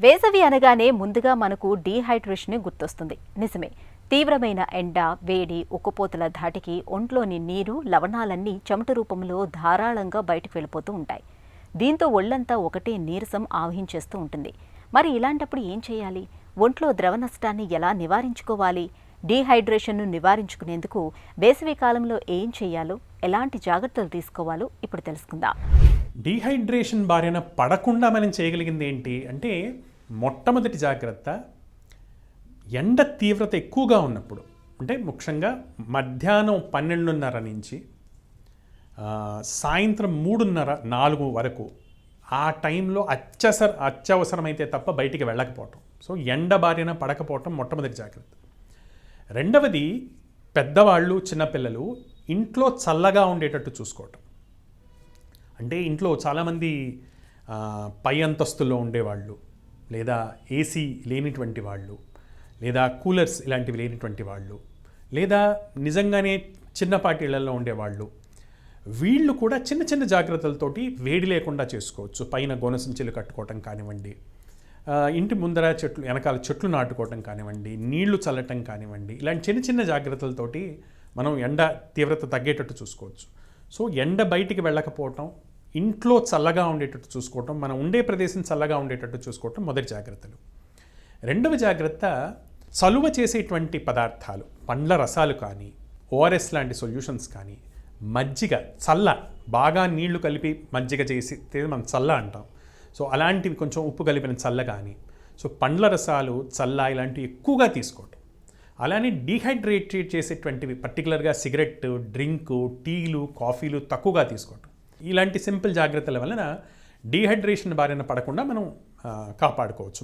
వేసవి అనగానే ముందుగా మనకు డీహైడ్రేషన్ గుర్తొస్తుంది. నిజమే. తీవ్రమైన ఎండ, వేడి, ఉక్కపోతల ధాటికి ఒంట్లోని నీరు, లవణాలన్నీ చెమట రూపంలో ధారాళంగా బయటకు వెళ్ళిపోతూ ఉంటాయి. దీంతో ఒళ్లంతా ఒకటే నీరసం ఆవహించేస్తూ ఉంటుంది. మరి ఇలాంటప్పుడు ఏం చేయాలి? ఒంట్లో ద్రవ నష్టాన్ని ఎలా నివారించుకోవాలి? డీహైడ్రేషన్ను నివారించుకునేందుకు వేసవి కాలంలో ఏం చేయాలో, ఎలాంటి జాగ్రత్తలు తీసుకోవాలో ఇప్పుడు తెలుసుకుందాం. డీహైడ్రేషన్ బారిన పడకుండా మనం చేయగలిగింది ఏంటి అంటే, మొట్టమొదటి జాగ్రత్త ఎండ తీవ్రత ఎక్కువగా ఉన్నప్పుడు, అంటే ముఖ్యంగా మధ్యాహ్నం 12:30 నుంచి సాయంత్రం 3:30-4 వరకు ఆ టైంలో అత్యవసరమైతే తప్ప బయటికి వెళ్ళకపోవటం. సో ఎండ బారిన పడకపోవటం మొట్టమొదటి జాగ్రత్త. రెండవది, పెద్దవాళ్ళు, చిన్నపిల్లలు ఇంట్లో చల్లగా ఉండేటట్టు చూసుకోవటం. అంటే ఇంట్లో చాలామంది పై అంతస్తుల్లో ఉండేవాళ్ళు, లేదా ఏసీ లేనిటువంటి వాళ్ళు, లేదా కూలర్స్ ఇలాంటివి లేనిటువంటి వాళ్ళు, లేదా నిజంగానే చిన్నపాటి ఇళ్లలో ఉండేవాళ్ళు, వీళ్ళు కూడా చిన్న చిన్న జాగ్రత్తలతోటి వేడి లేకుండా చేసుకోవచ్చు. పైన గోనెసంచులు కట్టుకోవటం కానివ్వండి, ఇంటి ముందర వెనకాల చెట్లు నాటుకోవటం కానివ్వండి, నీళ్లు చల్లటం కానివ్వండి, ఇలాంటి చిన్న చిన్న జాగ్రత్తలతోటి మనం ఎండ తీవ్రత తగ్గేటట్టు చూసుకోవచ్చు. సో ఎండ బయటికి వెళ్ళకపోవటం, ఇంట్లో చల్లగా ఉండేటట్టు చూసుకోవటం, మనం ఉండే ప్రదేశం చల్లగా ఉండేటట్టు చూసుకోవటం మొదటి జాగ్రత్తలు. రెండవ జాగ్రత్త, చలువ చేసేటువంటి పదార్థాలు, పండ్ల రసాలు కానీ, ఓఆర్ఎస్ లాంటి సొల్యూషన్స్ కానీ, మజ్జిగ, చల్ల, బాగా నీళ్లు కలిపి మజ్జిగ చేసి మనం చల్ల అంటాం. సో అలాంటివి కొంచెం ఉప్పు కలిపిన చల్ల కానీ, సో పండ్ల రసాలు, చల్ల ఇలాంటివి ఎక్కువగా తీసుకోవటం. అలానే డీహైడ్రేట్ చేసేటువంటివి, పర్టికులర్గా సిగరెట్, డ్రింకు, టీలు, కాఫీలు తక్కువగా తీసుకోవటం. ఇలాంటి సింపుల్ జాగ్రత్తల వలన డీహైడ్రేషన్ బారిన పడకుండా మనం కాపాడుకోవచ్చు.